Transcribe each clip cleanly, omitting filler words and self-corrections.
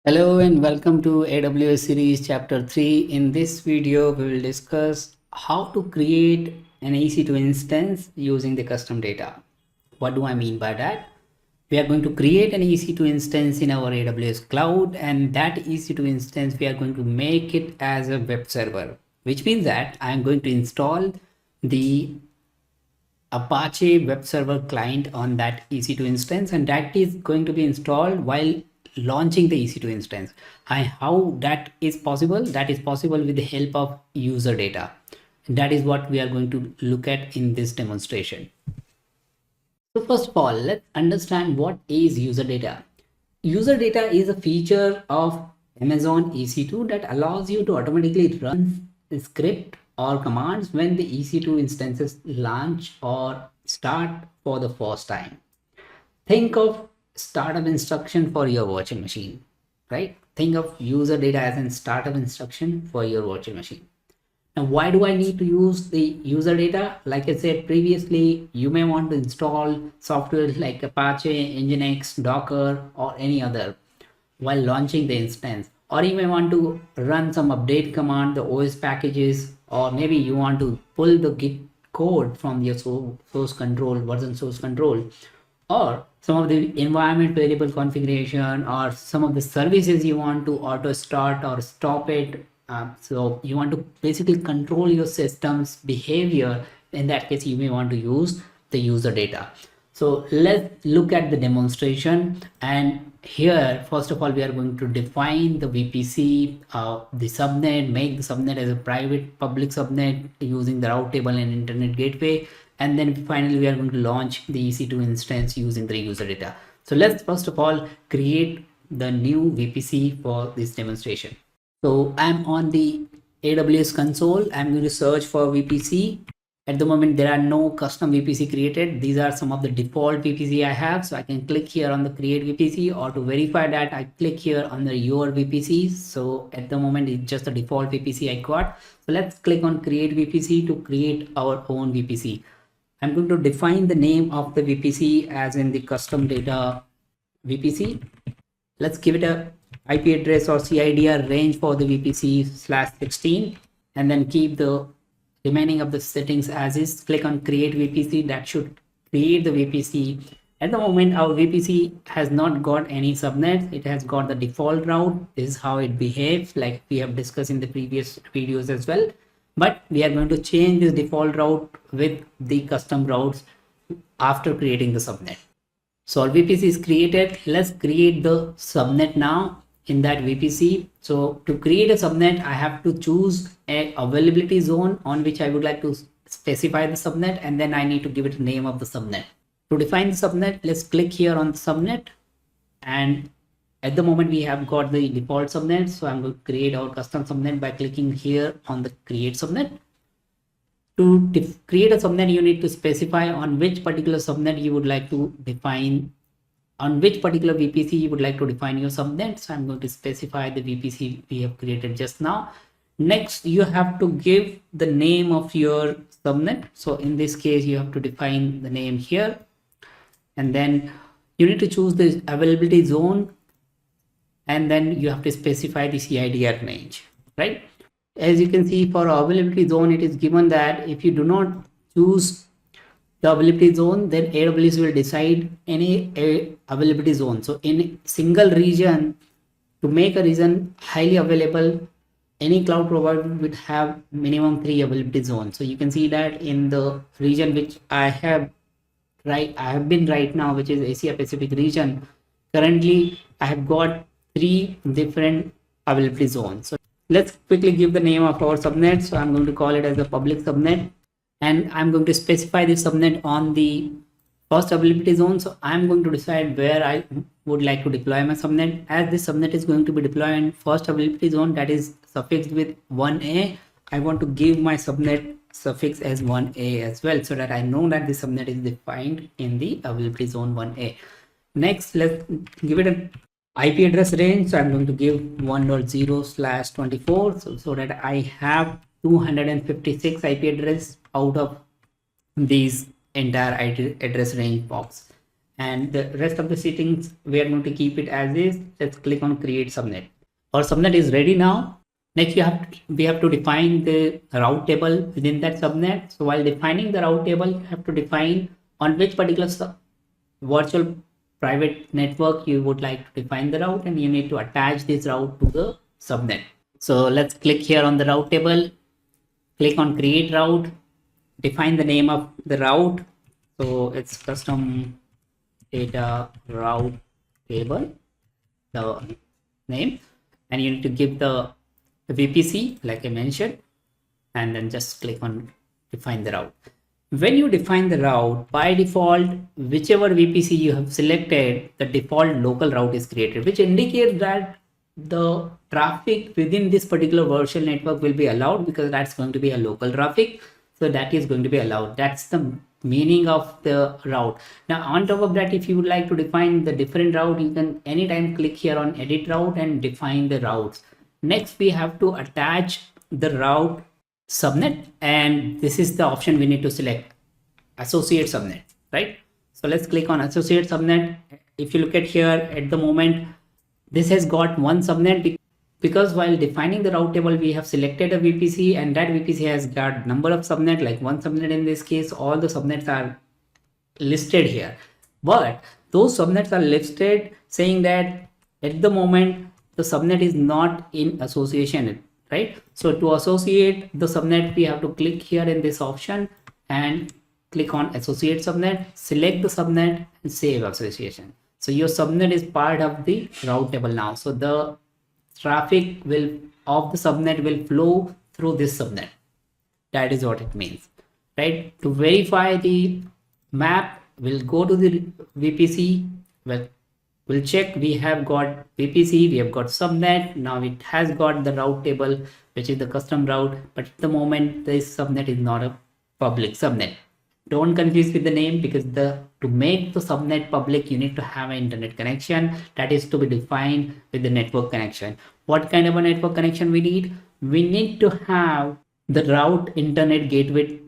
Hello and welcome to AWS series chapter 3. In this video, we will discuss how to create an EC2 instance using the custom data. What do I mean by that? We are going to create an EC2 instance in our AWS cloud, and that EC2 instance, we are going to make it as a web server, which means that I am going to install the Apache web server client on that EC2 instance, and that is going to be installed while launching the EC2 instance. And how that is possible? That is possible with the help of user data. That is what we are going to look at in this demonstration. So first of all, let's understand what is user data. User data is a feature of Amazon EC2 that allows you to automatically run a script or commands when the EC2 instances launch or start for the first time. Think of startup instruction for your virtual machine, right? Think of user data as a startup instruction for your virtual machine. Now, why do I need to use the user data? Like I said previously, you may want to install software like Apache, Nginx, Docker, or any other while launching the instance. Or you may want to run some update command, the OS packages, or maybe you want to pull the Git code from your source control, version source control, or some of the environment variable configuration, or some of the services you want to auto start or stop it. So you want to basically control your system's behavior. In that case, you may want to use the user data. So let's look at the demonstration. And here, first of all, we are going to define the VPC, the subnet, make the subnet as a private public subnet using the route table and internet gateway. And then finally, we are going to launch the EC2 instance using the user data. So let's first of all create the new VPC for this demonstration. So I'm on the AWS console. I'm going to search for VPC. At the moment, there are no custom VPC created. These are some of the default VPC I have. So I can click here on the create VPC, or to verify that, I click here on the your VPC. So at the moment, it's just the default VPC I got. So let's click on create VPC to create our own VPC. I'm going to define the name of the VPC as in the custom data VPC. Let's give it a IP address or CIDR range for the VPC /16, and then keep the remaining of the settings as is. Click on create VPC. That should create the VPC. At the moment, our VPC has not got any subnets. It has got the default route. This is how it behaves, like we have discussed in the previous videos as well. But we are going to change this default route with the custom routes after creating the subnet. So our VPC is created. Let's create the subnet now in that VPC. So to create a subnet, I have to choose a availability zone on which I would like to specify the subnet, and then I need to give it a name of the subnet. To define the subnet, let's click here on the subnet, and at the moment we have got the default subnet. So I'm going to create our custom subnet by clicking here on the create subnet. To create a subnet, you need to specify on which particular subnet you would like to define, on which particular VPC you would like to define your subnet. So I'm going to specify the VPC we have created just now. Next, you have to give the name of your subnet. So in this case, you have to define the name here, and then you need to choose the availability zone, and then you have to specify the CIDR range, right? As you can see, for availability zone, it is given that if you do not choose the availability zone, then AWS will decide any availability zone. So in single region, to make a region highly available, any cloud provider would have minimum 3 availability zones. So you can see that in the region which I have been right now, which is Asia Pacific region, currently I have got 3 different availability zones. So let's quickly give the name of our subnet. So I'm going to call it as a public subnet, and I'm going to specify the subnet on the first availability zone. So I'm going to decide where I would like to deploy my subnet. As this subnet is going to be deployed in first availability zone, that is suffixed with 1A, I want to give my subnet suffix as 1A as well, so that I know that the subnet is defined in the availability zone 1A. Next, let's give it an IP address range. So I'm going to give 1.0/24, so that I have 256 IP address out of these entire IP address range box. and the rest of the settings we are going to keep it as is. Let's click on create subnet. Our subnet is ready now. Next we have to define the route table within that subnet. So while defining the route table, you have to define on which particular virtual private network you would like to define the route, and you need to attach this route to the subnet. So let's click here on the route table, click on create route, define the name of the route. So it's custom data route table, the name, and you need to give the VPC like I mentioned, and then just click on define the route. When you define the route, by default, whichever VPC you have selected, the default local route is created, which indicates that the traffic within this particular virtual network will be allowed, because that's going to be a local traffic. So that is going to be allowed. That's the meaning of the route. Now on top of that, if you would like to define the different route, you can anytime click here on edit route and define the routes. Next we have to attach the route subnet, and this is the option we need to select, associate subnet, right? So let's click on associate subnet. If you look at here at the moment, this has got one subnet because while defining the route table, we have selected a VPC, and that VPC has got number of subnet, like one subnet in this case. All the subnets are listed here, but those subnets are listed saying that at the moment the subnet is not in association, right? So to associate the subnet, we have to click here in this option and click on associate subnet, select the subnet and save association. So your subnet is part of the route table now. So the traffic of the subnet will flow through this subnet. That is what it means, right? To verify the map, we'll go to the VPC. We'll check we have got VPC, we have got subnet. Now it has got the route table, which is the custom route, but at the moment this subnet is not a public subnet. Don't confuse with the name, because to make the subnet public, you need to have an internet connection that is to be defined with the network connection. What kind of a network connection we need? We need to have the route internet gateway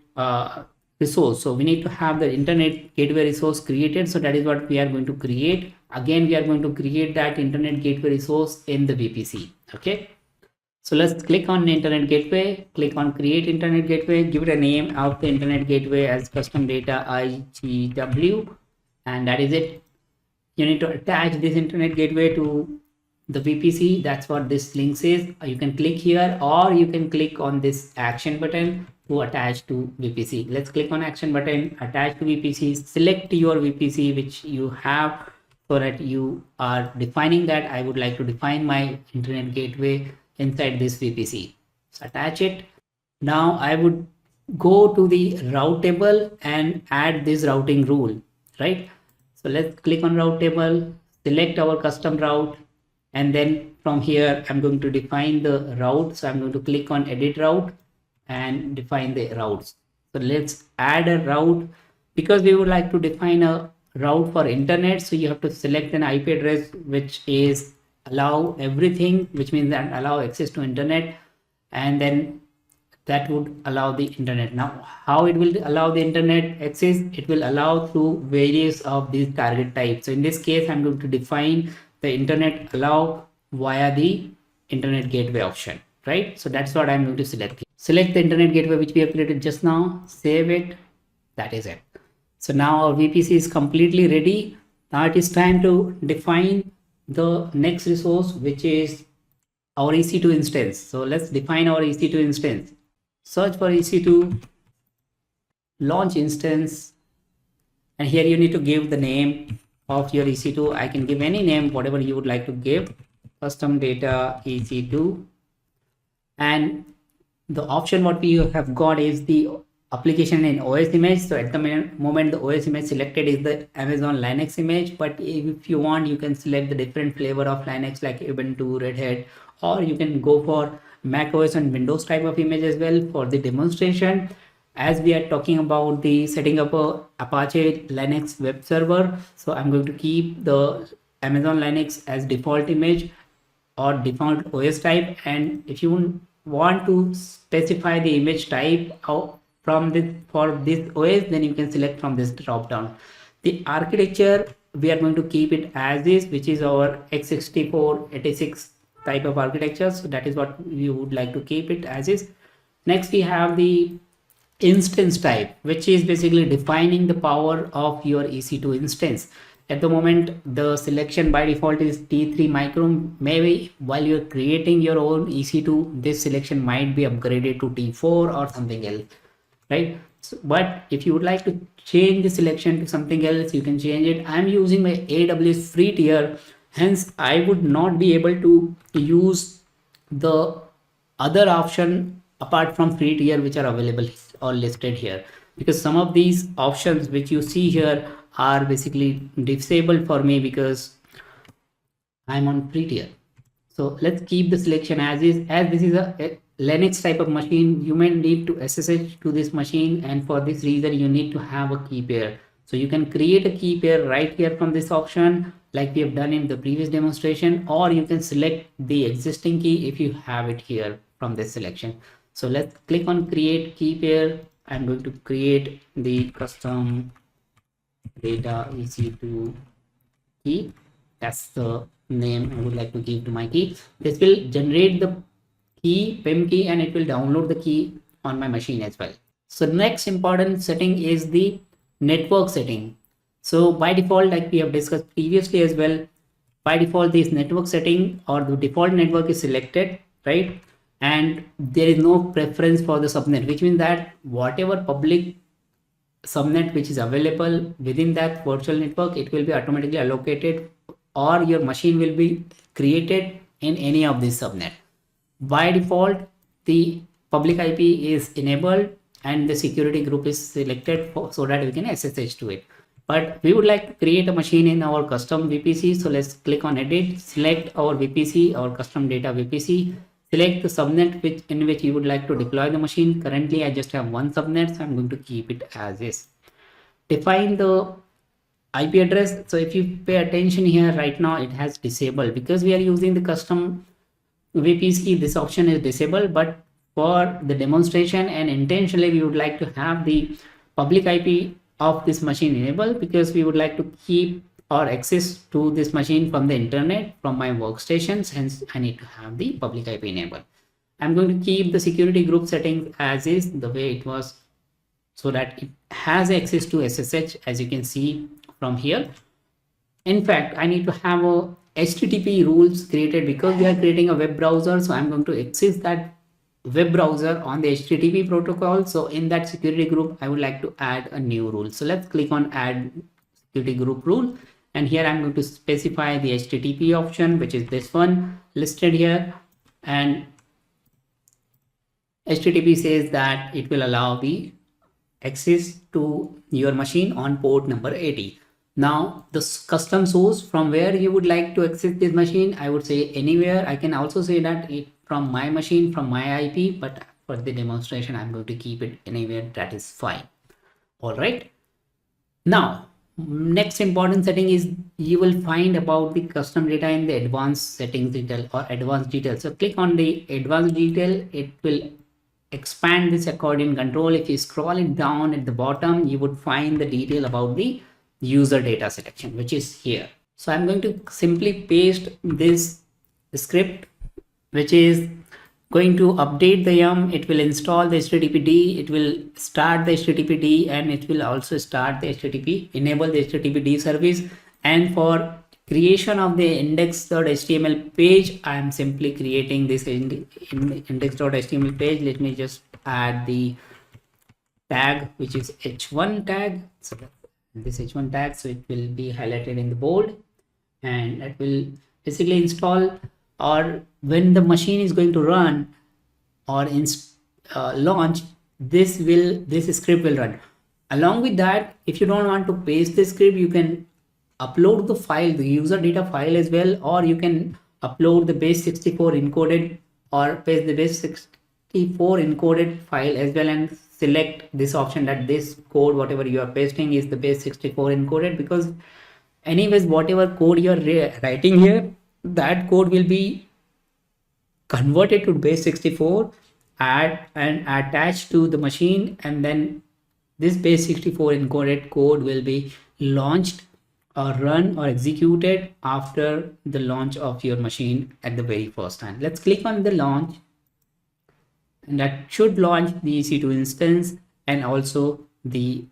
resource. So we need to have the internet gateway resource created. So that is what we are going to create. Again, we are going to create that internet gateway resource in the VPC. Okay. So let's click on the internet gateway, click on create internet gateway, give it a name of the internet gateway as custom data IGW, and that is it. You need to attach this internet gateway to the VPC. That's what this link says. You can click here, or you can click on this action button to attach to VPC. Let's click on action button, attach to VPC, select your VPC which you have, so that you are defining that I would like to define my internet gateway inside this VPC. So attach it. Now I would go to the route table and add this routing rule, right? So let's click on route table, select our custom route, and then from here I'm going to define the route. So I'm going to click on edit route and define the routes. So let's add a route, because we would like to define a route for internet. So you have to select an IP address which is allow everything, which means that allow access to internet, and then that would allow the internet. Now how it will allow the internet access? It will allow through various of these target types. So in this case I'm going to define the internet allow via the internet gateway option, right? So that's what I'm going to select the internet gateway which we have created just now, save it. That is it. So now our VPC is completely ready. Now it is time to define the next resource, which is our EC2 instance. So let's define our EC2 instance. Search for EC2 launch instance, and here you need to give the name of your EC2. I can give any name, whatever you would like to give, custom data EC2, and the option what we have got is the application in OS image. So at the moment the OS image selected is the Amazon Linux image, but if you want you can select the different flavor of Linux like Ubuntu, Red Hat, or you can go for Mac OS and Windows type of image as well for the demonstration. As we are talking about the setting up a Apache Linux web server, so I'm going to keep the Amazon Linux as default image or default OS type, and if you want to specify the image type from this for this OS, then you can select from this drop down. The architecture we are going to keep it as is, which is our x64-86 type of architecture. So that is what we would like to keep it as is. Next we have the instance type, which is basically defining the power of your EC2 instance. At the moment, the selection by default is T3 micro. Maybe while you're creating your own EC2, this selection might be upgraded to T4 or something else, right? So, but if you would like to change the selection to something else, you can change it. I'm using my AWS free tier, hence I would not be able to use the other option apart from free tier which are available or listed here, because some of these options which you see here are basically disabled for me because I'm on free tier. So let's keep the selection as is. As this is a Linux type of machine, you may need to SSH to this machine, and for this reason you need to have a key pair. So you can create a key pair right here from this option like we have done in the previous demonstration, or you can select the existing key if you have it here from this selection. So let's click on create key pair. I'm going to create the custom data EC2 key. That's the name I would like to give to my key. This will generate the key, PIM key, and it will download the key on my machine as well. So next important setting is the network setting. So by default, like we have discussed previously as well, by default this network setting or the default network is selected, right? And there is no preference for the subnet, which means that whatever public subnet which is available within that virtual network, it will be automatically allocated, or your machine will be created in any of these subnet. By default, the public IP is enabled and the security group is selected so that we can SSH to it. But we would like to create a machine in our custom VPC. So let's click on edit, select our VPC, our custom data VPC, select the subnet in which you would like to deploy the machine. Currently, I just have one subnet, so I'm going to keep it as is. Define the IP address. So if you pay attention here, right now it has disabled because we are using the custom VPC. This option is disabled, but for the demonstration and intentionally we would like to have the public IP of this machine enabled, because we would like to keep or access to this machine from the internet from my workstations, hence I need to have the public IP enabled. I'm going to keep the security group settings as is the way it was, so that it has access to SSH, as you can see from here. In fact, I need to have a HTTP rules created because we are creating a web browser. So I'm going to access that web browser on the HTTP protocol. So in that security group, I would like to add a new rule. So let's click on add security group rule. And here I'm going to specify the HTTP option, which is this one listed here. And HTTP says that it will allow the access to your machine on port number 80. Now the custom source from where you would like to access this machine, I would say anywhere. I can also say that it from my machine, from my IP, but for the demonstration, I'm going to keep it anywhere. That is fine. All right. Now, next important setting is you will find about the custom data in the advanced settings detail or advanced detail. So click on the advanced detail. It will expand this accordion control. If you scroll it down at the bottom, you would find the detail about the user data section, which is here. So I'm going to simply paste this script, which is going to update the yum. It will install the HTTPD, it will start the HTTPD, and it will also start the HTTP, enable the HTTPD service. And for creation of the index.html page, I am simply creating this index.html page. Let me just add the tag, which is h1 tag. So this h1 tag, so it will be highlighted in the bold, and that will basically install, or when the machine is going to run or launch, this script will run. Along with that, if you don't want to paste the script, you can upload the file, the user data file as well, or you can upload the base64 encoded or paste the base64 encoded file as well, and select this option that this code, whatever you are pasting, is the base64 encoded, because anyways, whatever code you are writing here, that code will be converted to base64, add and attached to the machine, and then this base64 encoded code will be launched run or executed after the launch of your machine at the very first time. Let's click on the launch, and that should launch the EC2 instance and also the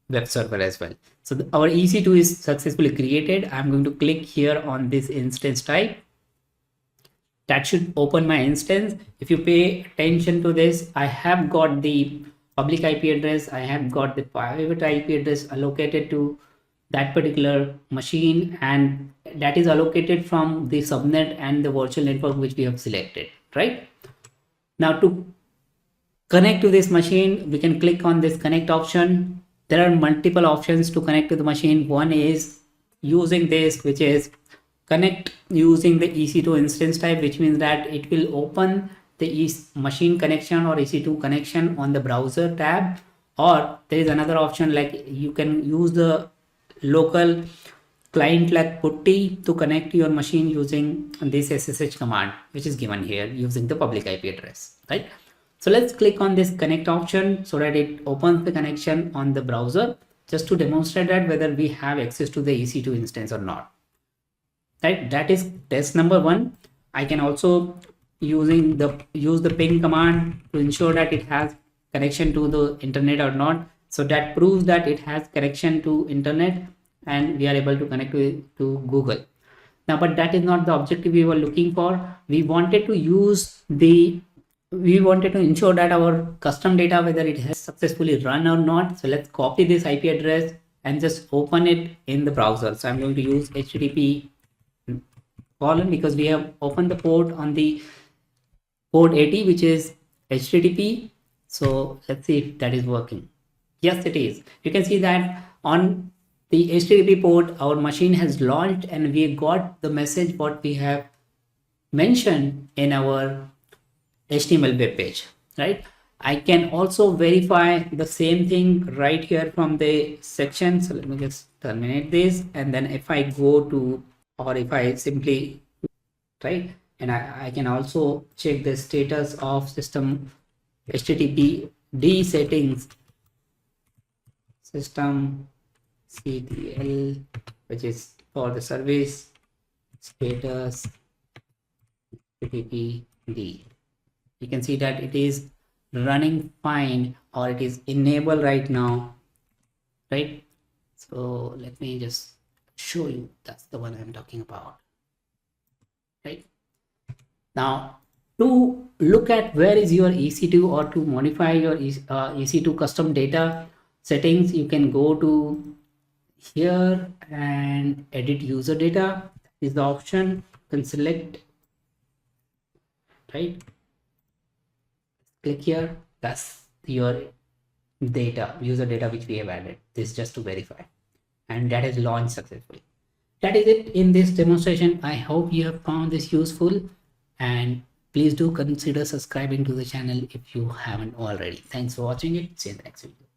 web server as well. So our EC2 is successfully created. I'm going to click here on this instance type. That should open my instance. If you pay attention to this, I have got the public IP address, I have got the private IP address allocated to that particular machine, and that is allocated from the subnet and the virtual network which we have selected, right? Now to connect to this machine, we can click on this connect option. There are multiple options to connect to the machine. One is using this, which is connect using the EC2 instance type, which means that it will open the machine connection or EC2 connection on the browser tab, or there is another option like you can use the local client like putty to connect your machine using this SSH command, which is given here using the public IP address, right? So let's click on this connect option so that it opens the connection on the browser, just to demonstrate that whether we have access to the EC2 instance or not, right? That is test number one. I can also use the ping command to ensure that it has connection to the internet or not. So that proves that it has connection to internet and we are able to connect to Google. Now, but that is not the objective we were looking for. We wanted to ensure that our custom data, whether it has successfully run or not. So let's copy this IP address and just open it in the browser. So I'm going to use HTTP colon, because we have opened the port on the port 80, which is HTTP. So let's see if that is working. Yes, it is. You can see that on the HTTP port, our machine has launched and we got the message what we have mentioned in our HTML web page, right? I can also verify the same thing right here from the section. So let me just terminate this. And then if I go to, or if I simply, right, and I can also check the status of system HTTPD settings, system CTL, which is for the service status HTTPD. You can see that it is running fine, or it is enabled right now, right? So let me just show you. That's the one I'm talking about, right? Now to look at where is your EC2 or to modify your EC2 custom data settings, you can go to here and edit user data is the option. You can select, right? Click here. That's your data, user data, which we have added. This just to verify, and that has launched successfully. That is it in this demonstration. I hope you have found this useful, and please do consider subscribing to the channel if you haven't already. Thanks for watching it. See you in the next video.